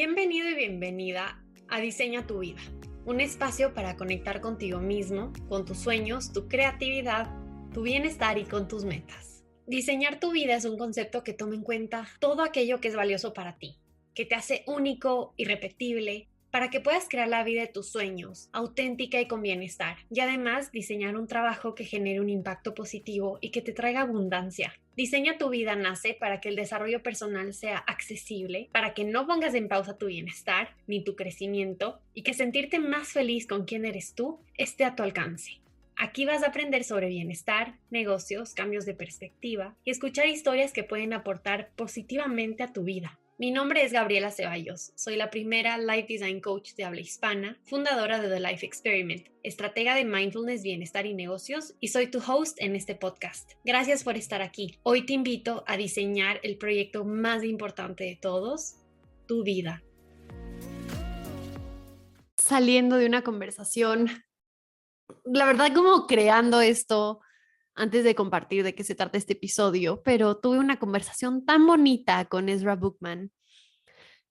Bienvenido y bienvenida a Diseña tu vida, un espacio para conectar contigo mismo, con tus sueños, tu creatividad, tu bienestar y con tus metas. Diseñar tu vida es un concepto que toma en cuenta todo aquello que es valioso para ti, que te hace único, irrepetible, para que puedas crear la vida de tus sueños, auténtica y con bienestar, y además diseñar un trabajo que genere un impacto positivo y que te traiga abundancia. Diseña tu vida nace para que el desarrollo personal sea accesible, para que no pongas en pausa tu bienestar ni tu crecimiento y que sentirte más feliz con quien eres tú esté a tu alcance. Aquí vas a aprender sobre bienestar, negocios, cambios de perspectiva y escuchar historias que pueden aportar positivamente a tu vida. Mi nombre es Gabriela Ceballos, soy la primera Life Design Coach de habla hispana, fundadora de The Life Experiment, estratega de mindfulness, bienestar y negocios, y soy tu host en este podcast. Gracias por estar aquí. Hoy te invito a diseñar el proyecto más importante de todos, tu vida. Saliendo de una conversación, la verdad como creando esto antes de compartir de qué se trata este episodio, pero tuve una conversación tan bonita con Ezra Bookman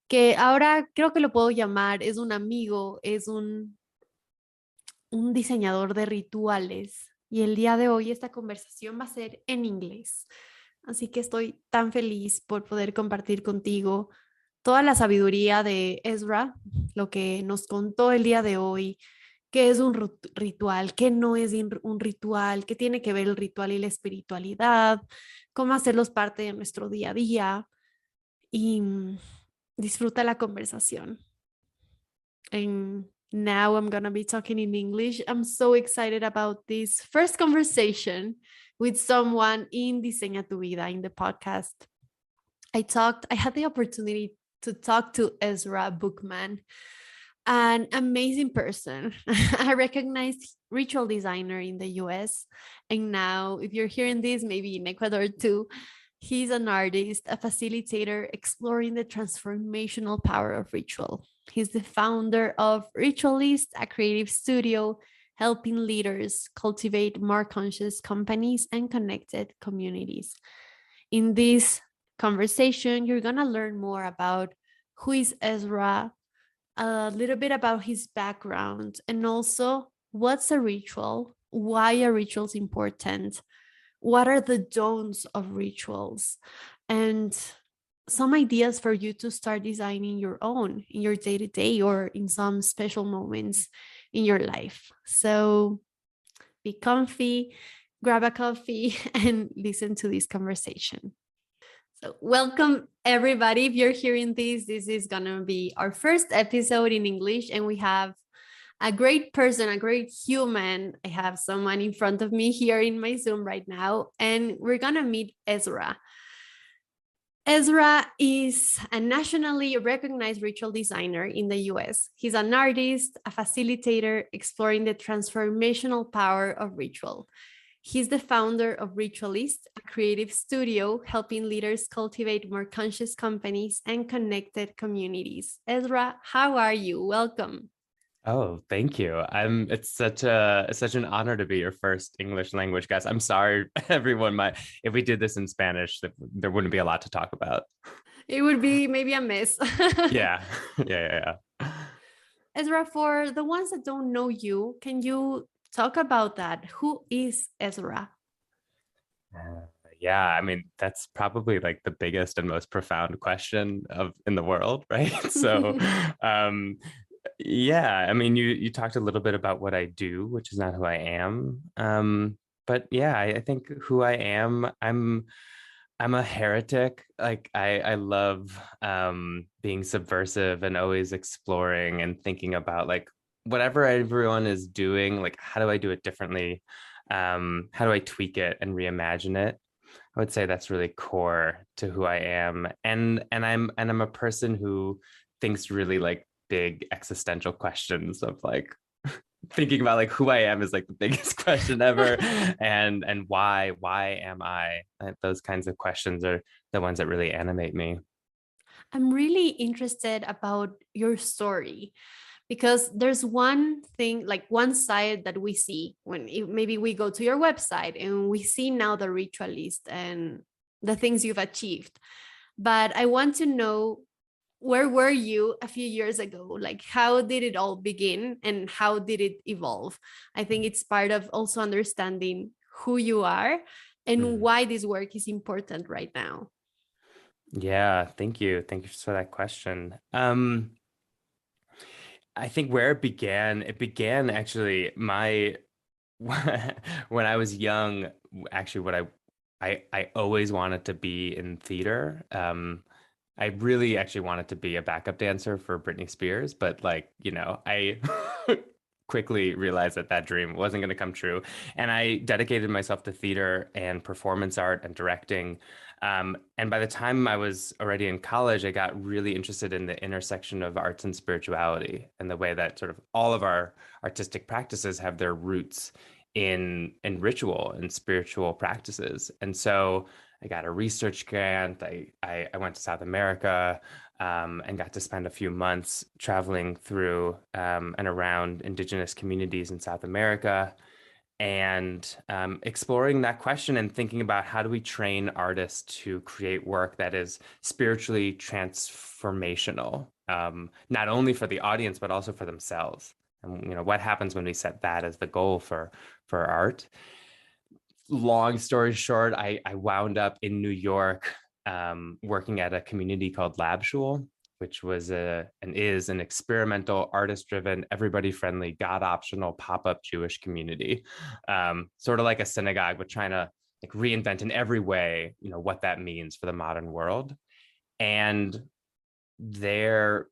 que ahora creo que lo puedo llamar, es un amigo, es un diseñador de rituales. Y el día de hoy esta conversación va a ser en inglés. Así que estoy tan feliz por poder compartir contigo toda la sabiduría de Ezra, lo que nos contó el día de hoy, qué es un ritual, qué no es un ritual, qué tiene que ver el ritual y la espiritualidad, cómo hacerlos parte de nuestro día a día. Y disfruta la conversación. And now I'm going to be talking in English. I'm so excited about this first conversation with someone in Diseña tu Vida in the podcast. I had the opportunity to talk to Ezra Bookman, an amazing person, a recognized ritual designer in the US. And now, if you're hearing this, maybe in Ecuador too, he's an artist, a facilitator exploring the transformational power of ritual. He's the founder of Ritualist, a creative studio helping leaders cultivate more conscious companies and connected communities. In this conversation, you're going to learn more about who is Ezra, a little bit about his background, and also what's a ritual, why a ritual is important, what are the don'ts of rituals, and some ideas for you to start designing your own in your day-to-day or in some special moments in your life. So be comfy, grab a coffee, and listen to this conversation. So welcome everybody. If you're hearing this is gonna be our first episode in English, and we have a great person, a great human. I have someone in front of me here in my Zoom right now, and we're gonna meet Ezra. Ezra is a nationally recognized ritual designer in the US. He's an artist, a facilitator exploring the transformational power of ritual. He's the founder of Ritualist, a creative studio helping leaders cultivate more conscious companies and connected communities. Ezra, how are you? Welcome. Oh, thank you. It's such an honor to be your first English language guest. I'm sorry, everyone. If we did this in Spanish, there wouldn't be a lot to talk about. It would be maybe a mess. Yeah. Ezra, for the ones that don't know you, can you talk about that? Who is Ezra? Yeah, I mean, that's probably like the biggest and most profound question in the world, right? So, yeah, I mean, you talked a little bit about what I do, which is not who I am. But yeah, I think who I am, I'm a heretic. Like I love being subversive and always exploring and thinking about like whatever everyone is doing, like how do I do it differently? How do I tweak it and reimagine it? I would say that's really core to who I am. And I'm a person who thinks really like big existential questions of like thinking about like who I am is like the biggest question ever. and why am I? Those kinds of questions are the ones that really animate me. I'm really interested about your story because there's one thing, like one side that we see maybe we go to your website and we see now the Ritualist and the things you've achieved. But I want to know where were you a few years ago? Like, how did it all begin and how did it evolve? I think it's part of also understanding who you are and Mm. why this work is important right now. Yeah, thank you. Thank you for that question. I think where it began actually my when I was young, actually what I always wanted to be in theater. I really actually wanted to be a backup dancer for Britney Spears, but like, I quickly realized that that dream wasn't going to come true. And I dedicated myself to theater and performance art and directing. And by the time I was already in college, I got really interested in the intersection of arts and spirituality and the way that sort of all of our artistic practices have their roots in ritual and spiritual practices. And so I got a research grant. I went to South America and got to spend a few months traveling through and around indigenous communities in South America and exploring that question and thinking about how do we train artists to create work that is spiritually transformational, not only for the audience, but also for themselves. And what happens when we set that as the goal for art. Long story short, I wound up in New York working at a community called Lab Shul, which was and is an experimental, artist-driven, everybody-friendly, God-optional pop-up Jewish community, sort of like a synagogue, but trying to like reinvent in every way, what that means for the modern world. And there,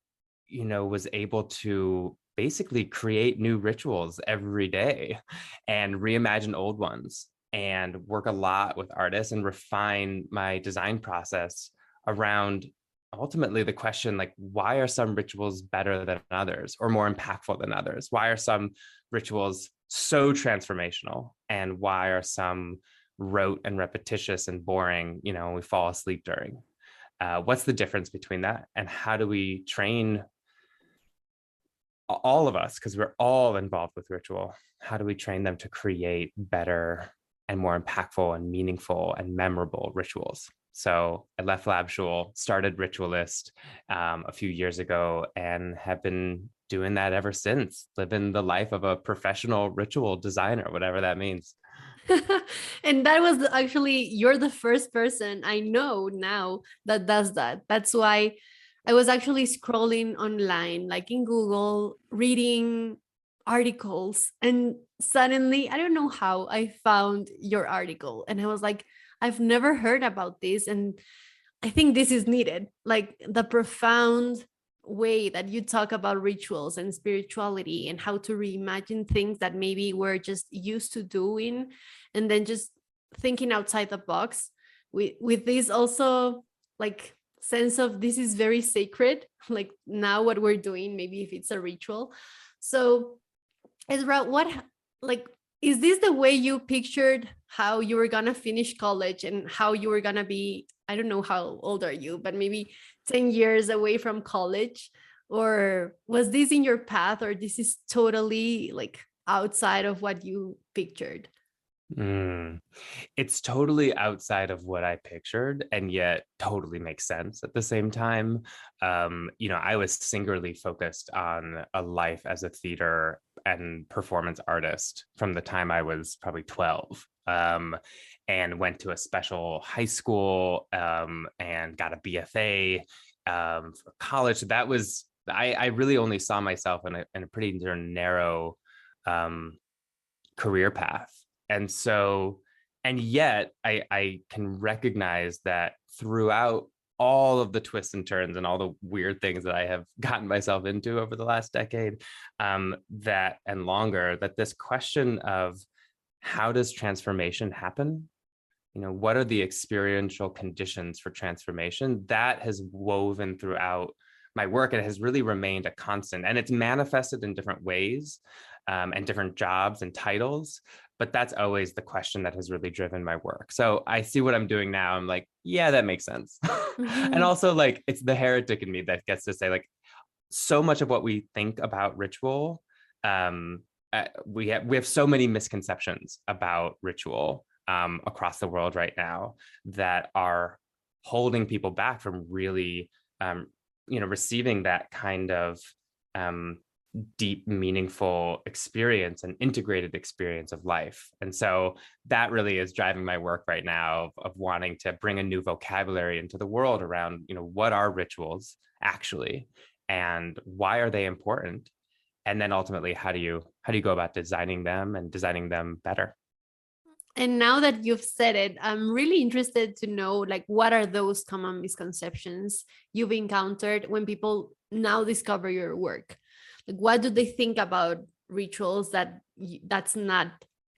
was able to basically create new rituals every day and reimagine old ones and work a lot with artists and refine my design process around ultimately the question, like, why are some rituals better than others or more impactful than others? Why are some rituals so transformational and why are some rote and repetitious and boring, we fall asleep during? What's the difference between that and how do we train all of us, because we're all involved with ritual, how do we train them to create better and more impactful and meaningful and memorable rituals? So I left Lab Shul, started Ritualist a few years ago, and have been doing that ever since, living the life of a professional ritual designer, whatever that means. And that was actually, you're the first person I know now that does that. That's why I was actually scrolling online, like in Google, reading articles, and suddenly, I don't know how, I found your article and I was like, I've never heard about this. And I think this is needed, like the profound way that you talk about rituals and spirituality and how to reimagine things that maybe we're just used to doing, and then just thinking outside the box with this also like sense of this is very sacred, like now what we're doing, maybe if it's a ritual. So Ezra, what, like, is this the way you pictured how you were gonna finish college and how you were gonna be, I don't know how old are you, but maybe 10 years away from college? Or was this in your path, or this is totally like outside of what you pictured? Mm. It's totally outside of what I pictured, and yet totally makes sense at the same time. I was singularly focused on a life as a theater and performance artist from the time I was probably 12. And went to a special high school and got a BFA for college. That was, I really only saw myself in a pretty narrow um, career path. And so, and yet I can recognize that throughout all of the twists and turns and all the weird things that I have gotten myself into over the last decade, that and longer, that this question of how does transformation happen? What are the experiential conditions for transformation? That has woven throughout my work and has really remained a constant. And it's manifested in different ways and different jobs and titles. But that's always the question that has really driven my work. So I see what I'm doing now. I'm like, yeah, that makes sense. And Mhm. also, like, it's the heretic in me that gets to say, like, so much of what we think about ritual, um, we have so many misconceptions about ritual across the world right now that are holding people back from really receiving that kind of deep, meaningful experience and integrated experience of life. And so that really is driving my work right now of wanting to bring a new vocabulary into the world around, what are rituals actually, and why are they important? And then ultimately, how do you go about designing them and designing them better? And now that you've said it, I'm really interested to know, like, what are those common misconceptions you've encountered when people now discover your work? Like, what do they think about rituals that's not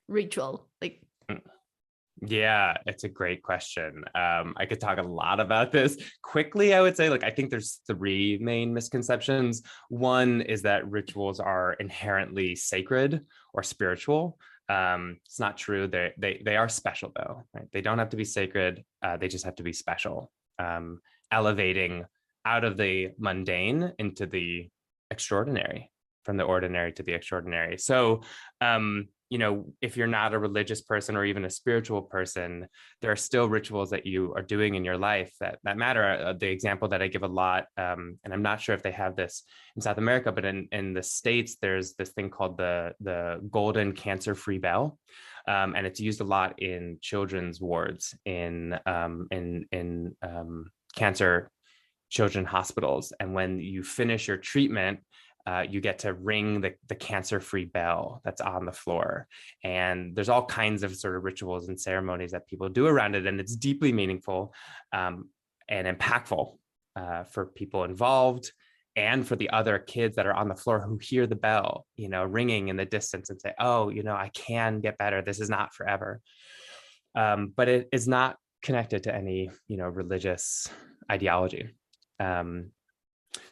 ritual? Like, Yeah, it's a great question. I could talk a lot about this. Quickly, I would say, I think there's three main misconceptions. One is that rituals are inherently sacred or spiritual. It's not true. They are special though, right? They don't have to be sacred. They just have to be special, elevating out of the mundane into the extraordinary, from the ordinary to the extraordinary. So, if you're not a religious person or even a spiritual person, there are still rituals that you are doing in your life that matter. The example that I give a lot, and I'm not sure if they have this in South America, but in the States, there's this thing called the golden cancer-free bell. And it's used a lot in children's wards in cancer children hospitals. And when you finish your treatment, you get to ring the cancer-free bell that's on the floor. And there's all kinds of sort of rituals and ceremonies that people do around it. And it's deeply meaningful and impactful for people involved and for the other kids that are on the floor who hear the bell, ringing in the distance and say, oh, I can get better. This is not forever. But it is not connected to any, religious ideology.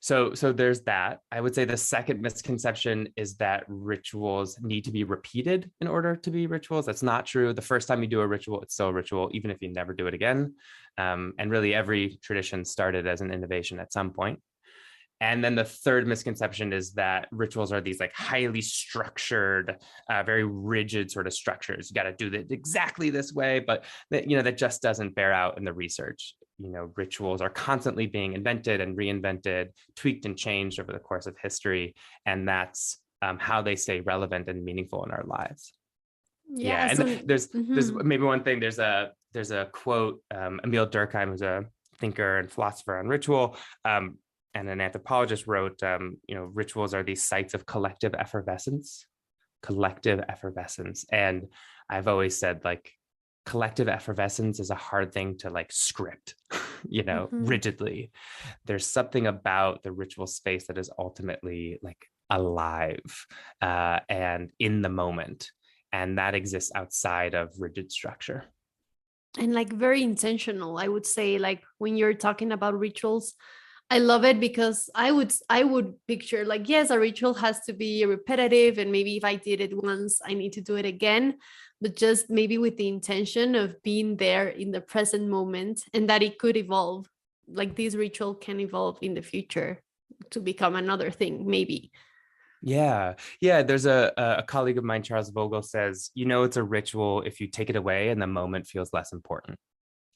So there's that. I would say the second misconception is that rituals need to be repeated in order to be rituals. That's not true. The first time you do a ritual, it's still a ritual, even if you never do it again. And really, every tradition started as an innovation at some point. And then the third misconception is that rituals are these highly structured, very rigid sort of structures. You got to do it exactly this way, but that just doesn't bear out in the research. Rituals are constantly being invented and reinvented, tweaked and changed over the course of history, and that's how they stay relevant and meaningful in our lives. yeah. Yeah, So, and there's mhm. maybe one thing. There's a quote. Emil Durkheim, who's a thinker and philosopher on ritual. And an anthropologist wrote, rituals are these sites of collective effervescence. And I've always said, collective effervescence is a hard thing to script, Mhm. rigidly. There's something about the ritual space that is ultimately alive and in the moment. And that exists outside of rigid structure. And very intentional, I would say. Like, when you're talking about rituals, I love it because I would picture, like, yes, a ritual has to be repetitive, and maybe if I did it once, I need to do it again, but just maybe with the intention of being there in the present moment, and that it could evolve. Like, this ritual can evolve in the future to become another thing, maybe. Yeah. Yeah. There's a colleague of mine, Charles Vogel, says, it's a ritual if you take it away and the moment feels less important.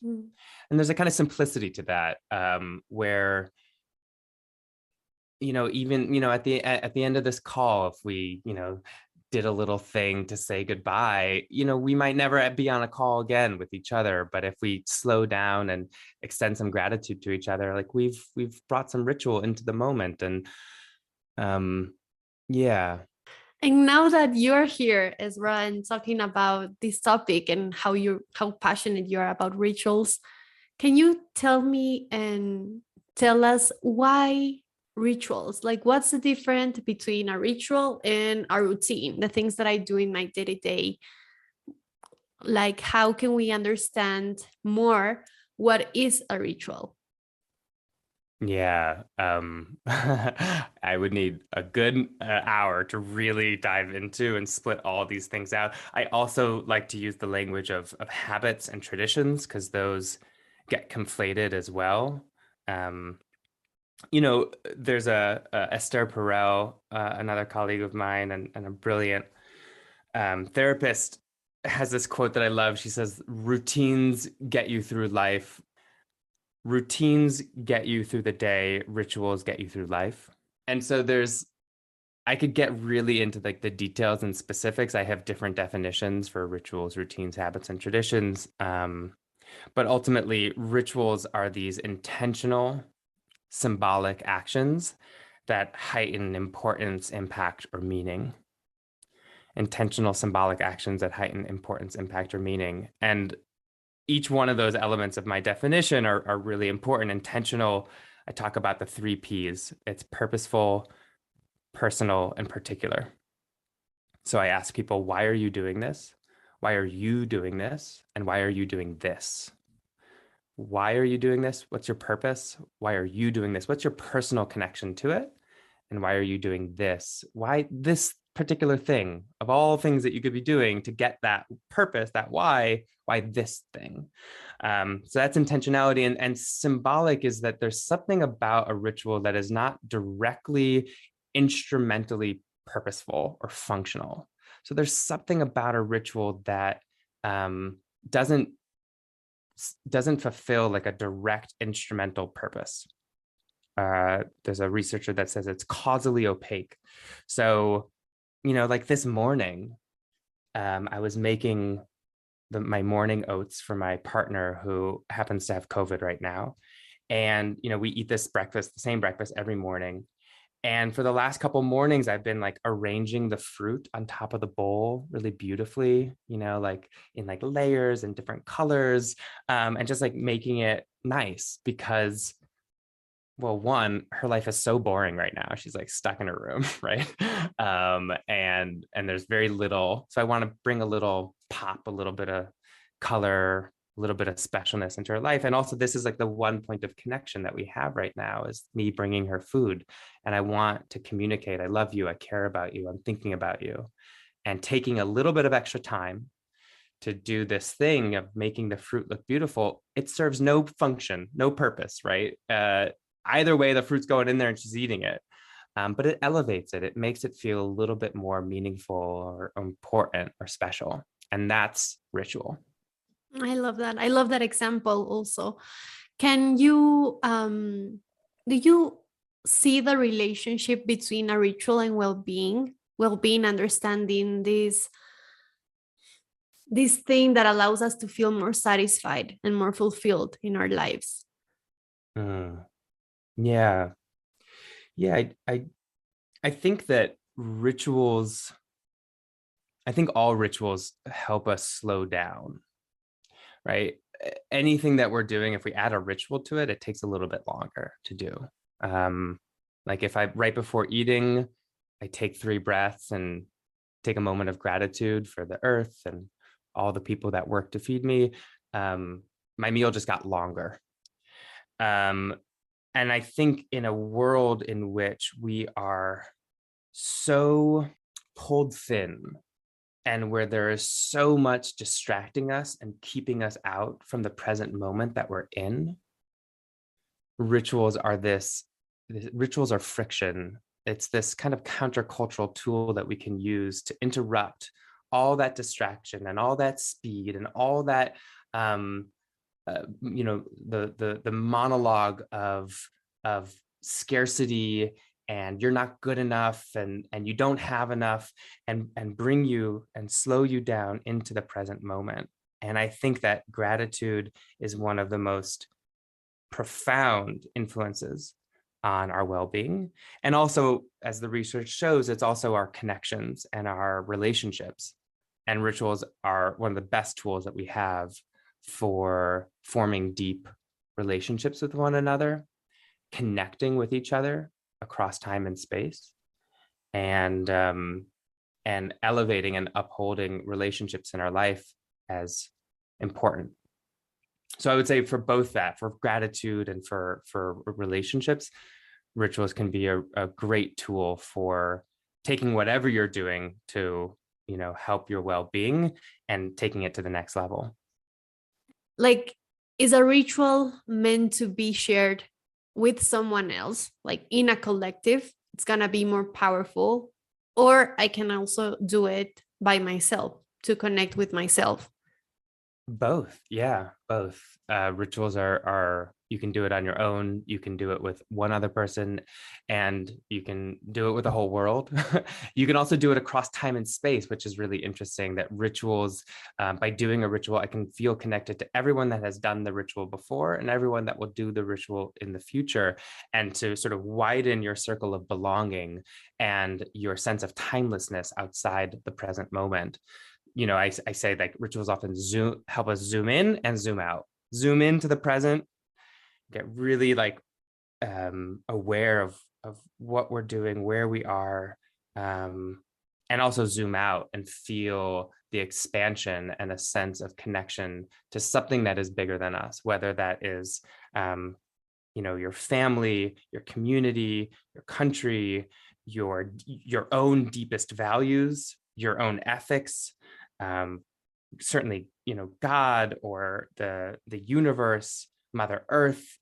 Mm. And there's a kind of simplicity to that, where, even, at the end of this call, if we, did a little thing to say goodbye, we might never be on a call again with each other. But if we slow down and extend some gratitude to each other, we've brought some ritual into the moment. And yeah. And now that you're here, Ezra, and talking about this topic and how passionate you are about rituals, can you tell me and tell us why rituals? Like, what's the difference between a ritual and a routine, the things that I do in my day to day? Like, how can we understand more what is a ritual? Yeah, I would need a good hour to really dive into and split all these things out. I also like to use the language of habits and traditions because those get conflated as well. Um, there's a Esther Perel, another colleague of mine and a brilliant therapist, has this quote that I love. She says, "Routines get you through life. routines get you through the day, rituals get you through life. And so I could get really into like the details and specifics. I have different definitions for rituals, routines, habits, and traditions. But ultimately, rituals are these intentional, symbolic actions that heighten importance, impact, or meaning. Intentional, symbolic actions that heighten importance, impact, or meaning. And each one of those elements of my definition are really important. Intentional, I talk about the 3 Ps. It's purposeful, personal, and particular. So I ask people, why are you doing this? Why are you doing this? And why are you doing this? Why are you doing this? What's your purpose? Why are you doing this? What's your personal connection to it? And why are you doing this? Why this particular thing of all things that you could be doing to get that purpose, that why this thing? So that's intentionality. And symbolic is that there's something about a ritual that is not directly instrumentally purposeful or functional. So there's something about a ritual that doesn't fulfill like a direct instrumental purpose. There's a researcher that says it's causally opaque. So, like this morning, I was making my morning oats for my partner who happens to have COVID right now. And, we eat this breakfast, the same breakfast every morning. And for the last couple mornings, I've been like arranging the fruit on top of the bowl really beautifully, like in like layers and different colors, and just like making it nice because, well, one, her life is so boring right now. She's like stuck in her room, right? And there's very little. So I want to bring a little pop, a little bit of color, a little bit of specialness into her life. And also, this is like the one point of connection that we have right now is me bringing her food. And I want to communicate, I love you, I care about you, I'm thinking about you. And taking a little bit of extra time to do this thing of making the fruit look beautiful, it serves no function, no purpose, right? Either way, the fruit's going in there and she's eating it. But it elevates it. It makes it feel a little bit more meaningful or important or special. And that's ritual. I love that. I love that example also. Can you, do you see the relationship between a ritual and well-being? Well-being, understanding this thing that allows us to feel more satisfied and more fulfilled in our lives. Yeah. Yeah. I think that I think all rituals help us slow down, right? Anything that we're doing, if we add a ritual to it, it takes a little bit longer to do. Like if right before eating, I take 3 breaths and take a moment of gratitude for the earth and all the people that work to feed me. My meal just got longer. And I think in a world in which we are so pulled thin and where there is so much distracting us and keeping us out from the present moment that we're in, rituals are friction. It's this kind of countercultural tool that we can use to interrupt all that distraction and all that speed and all that the monologue of scarcity and you're not good enough and you don't have enough and bring you and slow you down into the present moment. And I think that gratitude is one of the most profound influences on our well-being. And also, as the research shows, it's also our connections and our relationships. And rituals are one of the best tools that we have for forming deep relationships with one another, connecting with each other across time and space, and elevating and upholding relationships in our life as important. So I would say for both that, for gratitude and for relationships, rituals can be a great tool for taking whatever you're doing to, help your well-being and taking it to the next level. Like, is a ritual meant to be shared with someone else, like in a collective? It's going to be more powerful. Or I can also do it by myself to connect with myself. Both, yeah, both. Rituals are you can do it on your own, you can do it with one other person, and you can do it with the whole world. You can also do it across time and space, which is really interesting. That rituals, by doing a ritual, I can feel connected to everyone that has done the ritual before and everyone that will do the ritual in the future, and to sort of widen your circle of belonging and your sense of timelessness outside the present moment. I say like rituals often help us zoom in and zoom out, zoom into the present, get really like aware of what we're doing, where we are, um, and also zoom out and feel the expansion and a sense of connection to something that is bigger than us, whether that is your family, your community, your country, your own deepest values, your own ethics, um, certainly God or the universe, Mother Earth,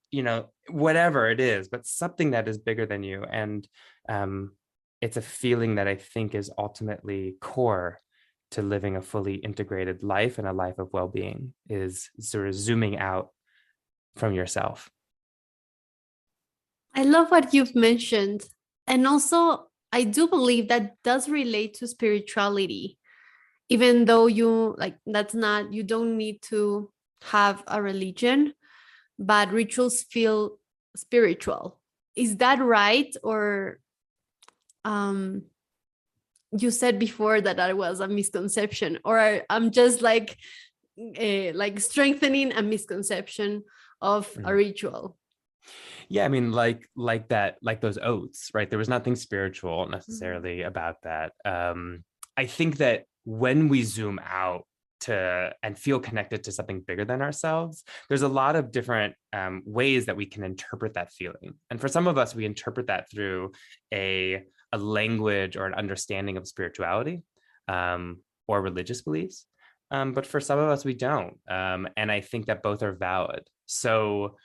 whatever it is, but something that is bigger than you. And um, it's a feeling that I think is ultimately core to living a fully integrated life and a life of well-being, is sort of zooming out from yourself. I love what you've mentioned. And also, I do believe that does relate to spirituality, even though you like that's not, you don't need to have a religion, but rituals feel spiritual. Is that right? Or um, you said before that that was a misconception, or I'm just like strengthening a misconception of a Mhm. ritual? Yeah, I mean, like that, like those oaths, right? There was nothing spiritual Mhm. necessarily about that. I think that when we zoom out to and feel connected to something bigger than ourselves, there's a lot of different ways that we can interpret that feeling. And for some of us, we interpret that through a language or an understanding of spirituality, or religious beliefs. But for some of us, we don't. And I think that both are valid. So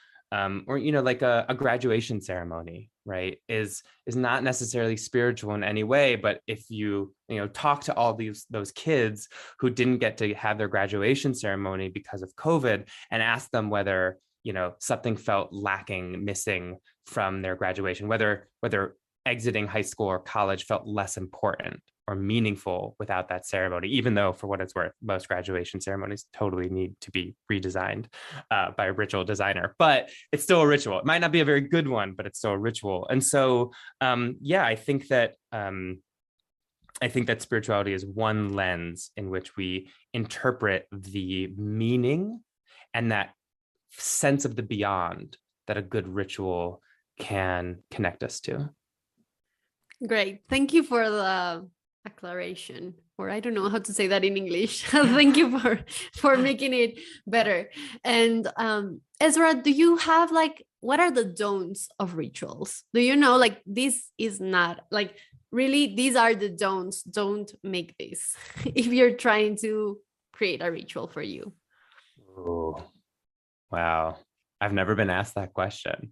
or like a graduation ceremony, right, is not necessarily spiritual in any way, but if you talk to all those kids who didn't get to have their graduation ceremony because of COVID, and ask them whether something felt lacking, missing from their graduation, whether exiting high school or college felt less important or meaningful without that ceremony, even though, for what it's worth, most graduation ceremonies totally need to be redesigned by a ritual designer. But it's still a ritual. It might not be a very good one, but it's still a ritual. And so, yeah, I think that spirituality is one lens in which we interpret the meaning and that sense of the beyond that a good ritual can connect us to. Great. Thank you for the acceleration, or I don't know how to say that in English. Thank you for making it better. And Ezra, do you have like, what are the don'ts of rituals? Do you know, like, this is not like, really, these are the don'ts. Don't make this if you're trying to create a ritual for you. Oh, wow. I've never been asked that question.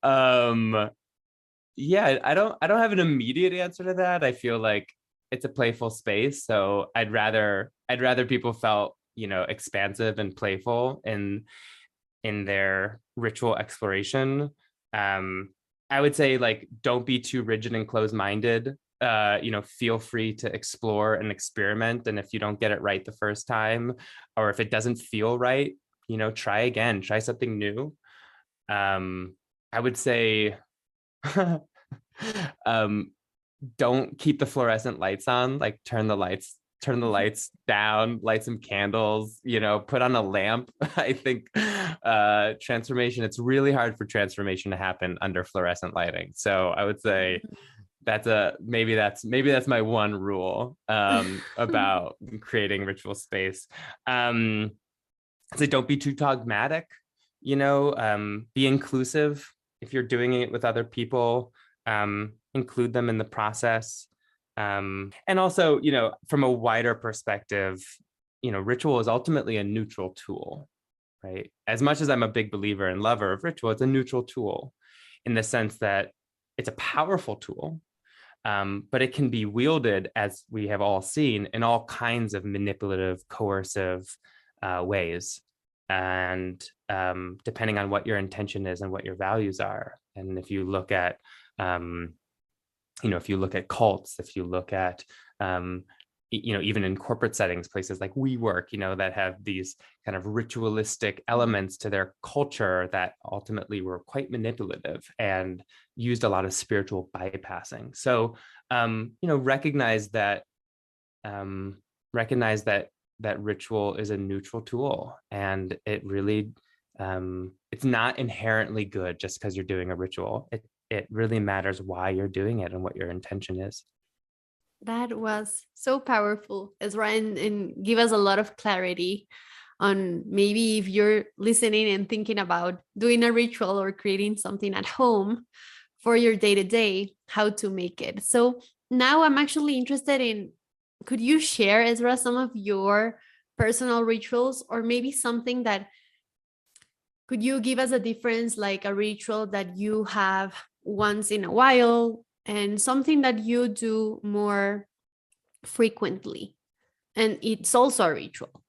um, yeah, I don't have an immediate answer to that. I feel like it's a playful space, so I'd rather people felt expansive and playful in their ritual exploration. um I would say, like, don't be too rigid and closed-minded. Feel free to explore and experiment, and if you don't get it right the first time, or if it doesn't feel right, try again, try something new. I would say um don't keep the fluorescent lights on, like turn the lights down, light some candles, put on a lamp. I think transformation, it's really hard for transformation to happen under fluorescent lighting. So I would say maybe that's my one rule about creating ritual space. So don't be too dogmatic, be inclusive. If you're doing it with other people, include them in the process. And also, from a wider perspective, ritual is ultimately a neutral tool, right? As much as I'm a big believer and lover of ritual, it's a neutral tool in the sense that it's a powerful tool, but it can be wielded, as we have all seen, in all kinds of manipulative, coercive, ways. And depending on what your intention is and what your values are. And if you look at, if you look at cults, if you look at, even in corporate settings, places like WeWork, that have these kind of ritualistic elements to their culture that ultimately were quite manipulative and used a lot of spiritual bypassing. So, recognize that that ritual is a neutral tool, and it really it's not inherently good just because you're doing a ritual. It really matters why you're doing it and what your intention is. That was so powerful, Ezra, and give us a lot of clarity on maybe if you're listening and thinking about doing a ritual or creating something at home for your day to day, how to make it. So now I'm actually interested in, could you share, Ezra, some of your personal rituals, or maybe something that, could you give us a difference, like a ritual that you have once in a while and something that you do more frequently and it's also a ritual?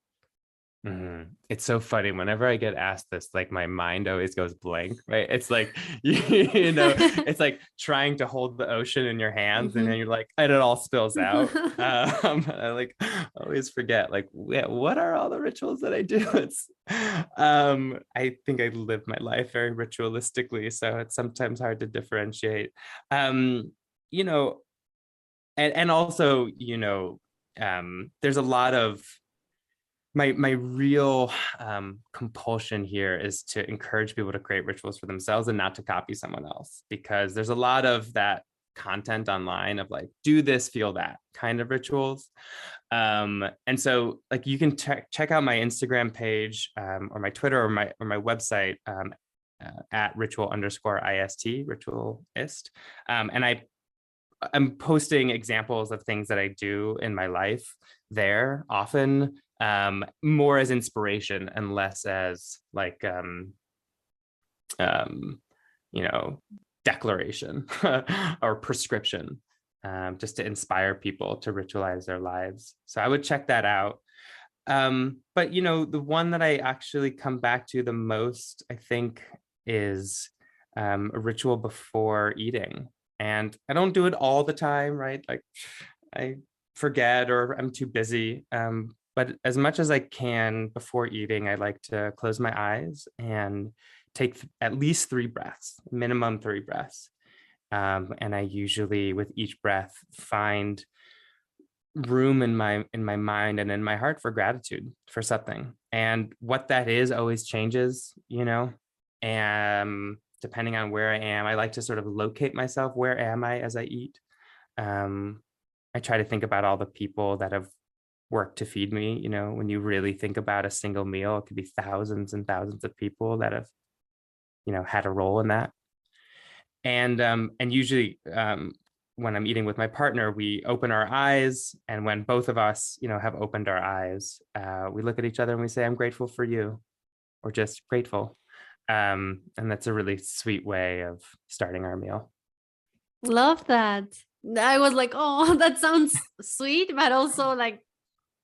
Mm-hmm. It's so funny. Whenever I get asked this, like my mind always goes blank, right? It's like, it's like trying to hold the ocean in your hands and then you're like, and it all spills out. I like always forget, like, what are all the rituals that I do? I think I live my life very ritualistically. So it's sometimes hard to differentiate. You know, and also, there's a lot of, my real compulsion here is to encourage people to create rituals for themselves and not to copy someone else, because there's a lot of that content online of like, do this, feel that kind of rituals. And so like you can check out my Instagram page, or my Twitter, or my website, at ritual_ist, ritualist. And I'm posting examples of things that I do in my life there, often more as inspiration and less as like declaration or prescription, just to inspire people to ritualize their lives. So I would check that out. But the one that I actually come back to the most, I think, is a ritual before eating. And I don't do it all the time, right? Like I forget or I'm too busy. But as much as I can before eating, I like to close my eyes and take at least 3 breaths, minimum 3 breaths. And I usually, with each breath, find room in my mind and in my heart for gratitude for something. And what that is always changes, and depending on where I am. I like to sort of locate myself. Where am I as I eat? I try to think about all the people that have worked to feed me. When you really think about a single meal, it could be thousands and thousands of people that have had a role in that. And usually, when I'm eating with my partner, we open our eyes, and when both of us have opened our eyes, we look at each other and we say, I'm grateful for you, or just grateful. And that's a really sweet way of starting our meal. Love that. I was like, oh, that sounds sweet, but also like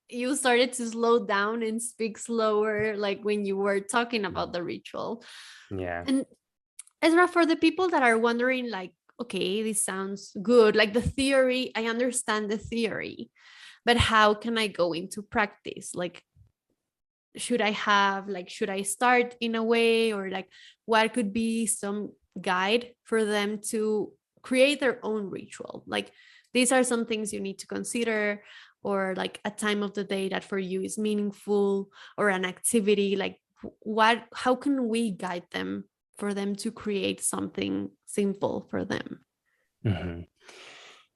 you started to slow down and speak slower, like when you were talking about the ritual. Yeah. And Ezra, for the people that are wondering, like, okay, this sounds good, like the theory, I understand the theory, but how can I go into practice? Like, should I start in a way, or like what could be some guide for them to create their own ritual? Like, these are some things you need to consider, or like a time of the day that for you is meaningful, or an activity, like how can we guide them for them to create something simple for them? Mm-hmm.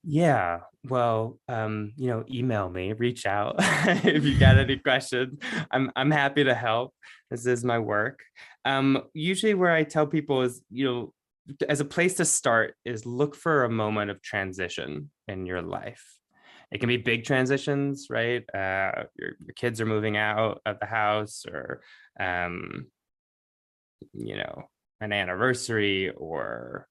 Yeah, well, email me, reach out if you got any questions. I'm happy to help. This is my work. Usually where I tell people is, as a place to start is look for a moment of transition in your life. It can be big transitions, right? Your kids are moving out of the house, or an anniversary, or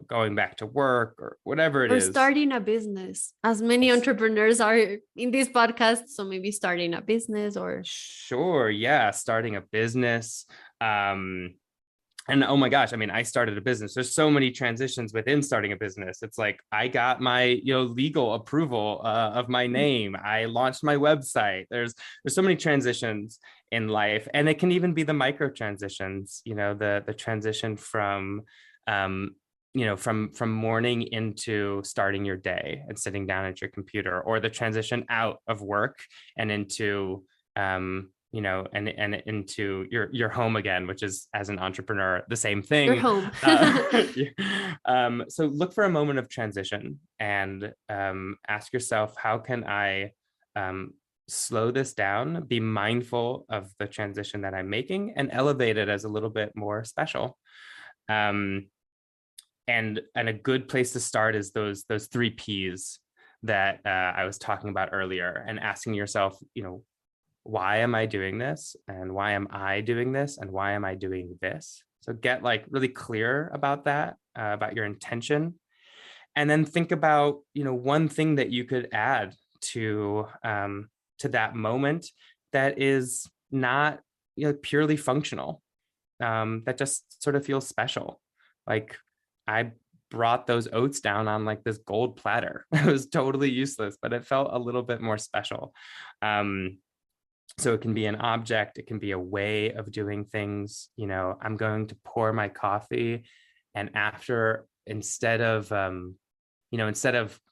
going back to work or whatever it Or is. starting a business, as many entrepreneurs are in this podcast. So maybe starting a business or. Sure. Yeah. Starting a business. And oh my gosh, I mean, I started a business. There's so many transitions within starting a business. It's like I got my legal approval of my name. I launched my website. There's so many transitions in life, and it can even be the micro transitions. The transition from from morning into starting your day and sitting down at your computer, or the transition out of work and into and into your home again, which is, as an entrepreneur, the same Your thing. home. So look for a moment of transition and ask yourself, how can I slow this down, be mindful of the transition that I'm making, and elevate it as a little bit more special. And a good place to start is those 3 P's that I was talking about earlier, and asking yourself, why am I doing this? And why am I doing this? And why am I doing this? So get really clear about that, about your intention. And then think about, one thing that you could add to that moment that is not, purely functional, that just sort of feels special. Like, I brought those oats down on this gold platter. It was totally useless, but it felt a little bit more special. So it can be an object, it can be a way of doing things. I'm going to pour my coffee, and instead of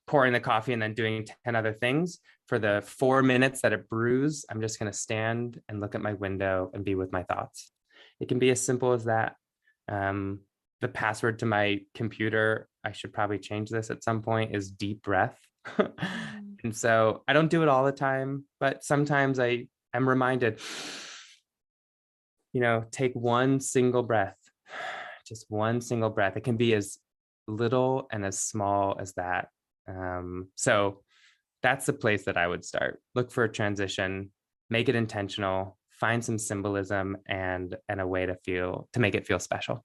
pouring the coffee and then doing 10 other things, for the 4 minutes that it brews, I'm just going to stand and look at my window and be with my thoughts. It can be as simple as that. The password to my computer, I should probably change this at some point, is deep breath. And so I don't do it all the time, but sometimes I'm reminded, take one single breath, just one single breath. It can be as little and as small as that. So that's the place that I would start. Look for a transition, make it intentional, find some symbolism and a way to make it feel special.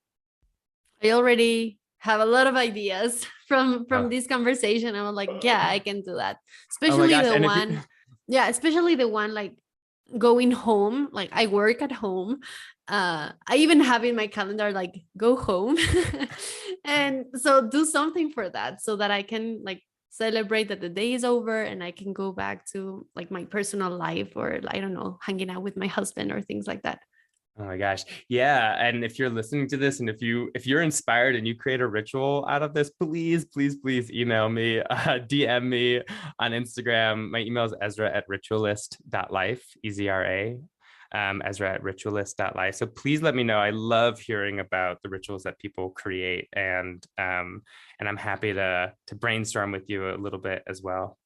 I already have a lot of ideas from this conversation. I was like, yeah, I can do that. Especially the one, especially the one going home. Like, I work at home. I even have in my calendar go home. And so do something for that, so that I can celebrate that the day is over and I can go back to my personal life, or I don't know, hanging out with my husband or things like that. Oh my gosh. Yeah. And if you're listening to this, and if you're inspired and you create a ritual out of this, please, please, please email me, DM me on Instagram. My email is ezra@ritualist.life, EZRA, Ezra@ritualist.life. So please let me know. I love hearing about the rituals that people create, and I'm happy to brainstorm with you a little bit as well.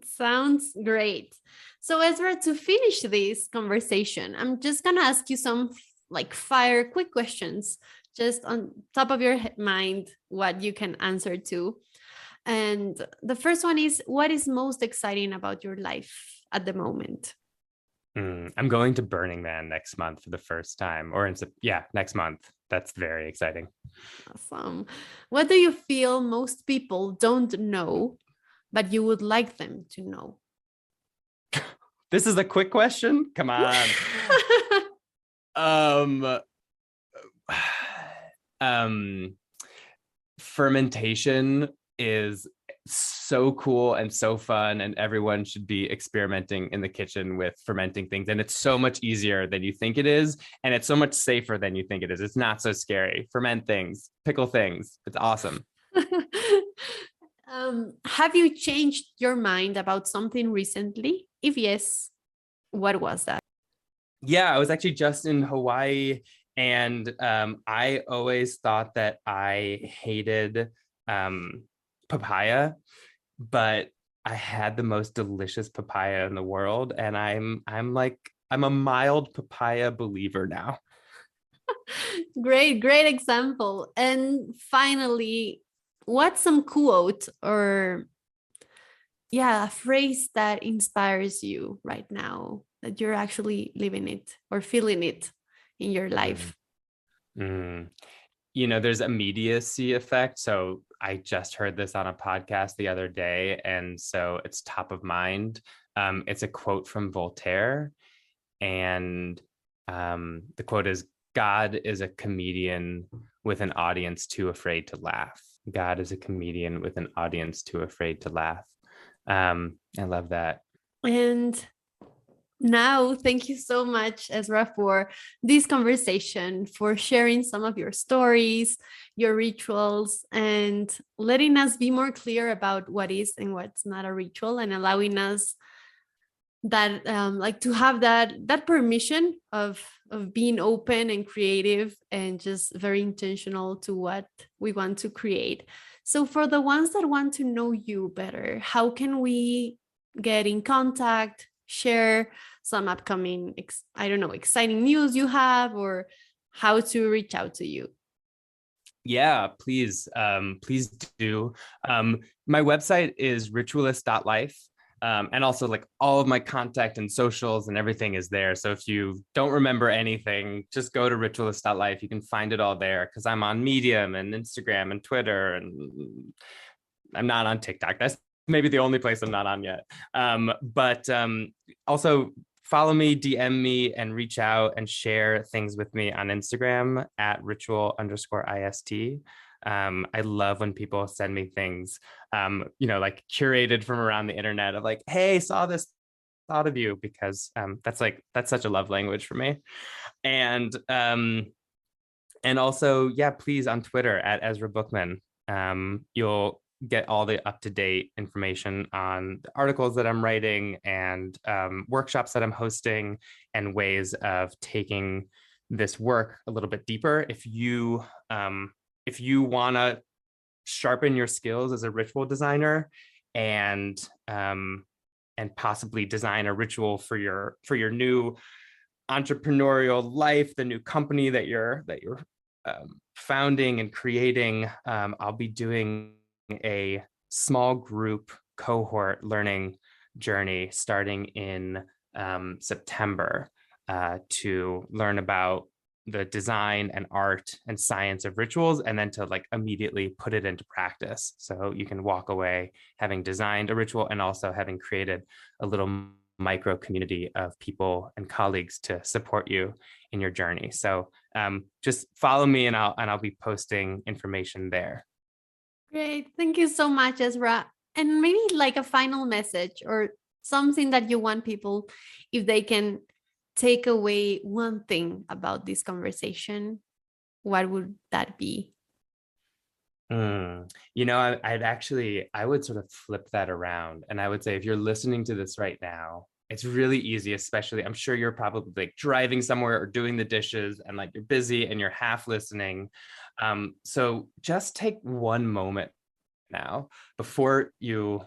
Sounds great. So Ezra, to finish this conversation, I'm just gonna ask you some fire quick questions, just on top of your mind, what you can answer to. And the first one is, what is most exciting about your life at the moment? I'm going to Burning Man next month for the first time, or next month. That's very exciting. Awesome. What do you feel most people don't know, but you would like them to know? This is a quick question. Come on. Fermentation is so cool and so fun, and everyone should be experimenting in the kitchen with fermenting things. And it's so much easier than you think it is, and it's so much safer than you think it is. It's not so scary. Ferment things, pickle things. It's awesome. Have you changed your mind about something recently? If yes, what was that? Yeah, I was actually just in Hawaii, and I always thought that I hated papaya, but I had the most delicious papaya in the world, and I'm a mild papaya believer now. Great example. And finally, what's some quote or a phrase that inspires you right now, that you're actually living it or feeling it in your life? there's immediacy effect. So I just heard this on a podcast the other day, and so it's top of mind. It's a quote from Voltaire, and the quote is, "God is a comedian with an audience too afraid to laugh." God is a comedian with an audience too afraid to laugh. I love that. And now, thank you so much, Ezra, for this conversation, for sharing some of your stories, your rituals, and letting us be more clear about what is and what's not a ritual, and allowing us that like to have that permission of being open and creative and just very intentional to what we want to create. So for the ones that want to know you better, how can we get in contact, share some upcoming exciting news you have, or how to reach out to you? Yeah, please do. My website is ritualist.life. And also, like, all of my contact and socials and everything is there. So if you don't remember anything, just go to ritualist.life. You can find it all there, because I'm on Medium and Instagram and Twitter, and I'm not on TikTok. That's maybe the only place I'm not on yet. But also follow me, DM me, and reach out and share things with me on Instagram at ritual_ist. I love when people send me things, like curated from around the internet of like, hey, saw this, thought of you, because that's such a love language for me. And also, yeah, please, on Twitter at Ezra Bookman. You'll get all the up-to-date information on the articles that I'm writing, and workshops that I'm hosting, and ways of taking this work a little bit deeper. If you want to sharpen your skills as a ritual designer, and possibly design a ritual for your new entrepreneurial life, the new company that you're founding and creating, I'll be doing a small group cohort learning journey starting in September, to learn about the design and art and science of rituals, and then to like immediately put it into practice. So you can walk away having designed a ritual and also having created a little micro community of people and colleagues to support you in your journey. So just follow me, and I'll be posting information there. Great. Thank you so much, Ezra. And maybe like a final message or something that you want people, if they can take away one thing about this conversation, what would that be? I would sort of flip that around. And I would say, if you're listening to this right now, it's really easy, especially, I'm sure you're probably like driving somewhere or doing the dishes, and like you're busy and you're half listening. So just take one moment now before you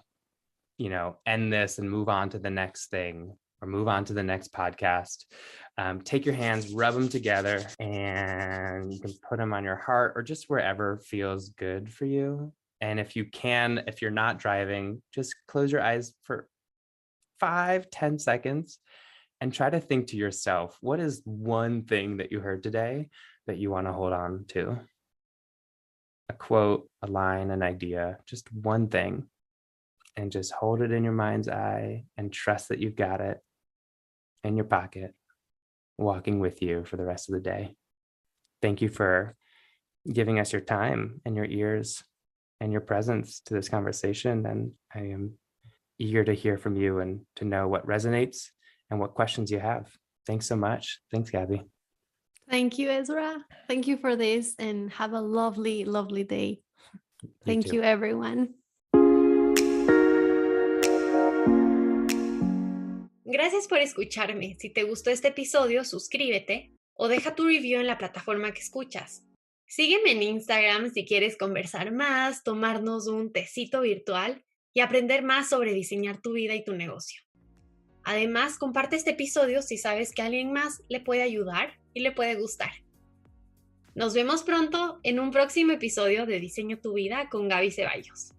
end this and move on to the next thing, or move on to the next podcast. Take your hands, rub them together, and you can put them on your heart or just wherever feels good for you. And if you're not driving, just close your eyes for 5-10 seconds and try to think to yourself, what is one thing that you heard today that you want to hold on to? A quote, a line, an idea, just one thing. And just hold it in your mind's eye and trust that you've got it in your pocket, walking with you for the rest of the day. Thank you for giving us your time and your ears and your presence to this conversation. And I am eager to hear from you and to know what resonates and what questions you have. Thanks so much. Thanks, Gaby. Thank you, Ezra. Thank you for this, and have a lovely, lovely day. Thank you, everyone. Gracias por escucharme. Si te gustó este episodio, suscríbete o deja tu review en la plataforma que escuchas. Sígueme en Instagram si quieres conversar más, tomarnos un tecito virtual y aprender más sobre diseñar tu vida y tu negocio. Además, comparte este episodio si sabes que a alguien más le puede ayudar y le puede gustar. Nos vemos pronto en un próximo episodio de Diseño tu Vida con Gaby Ceballos.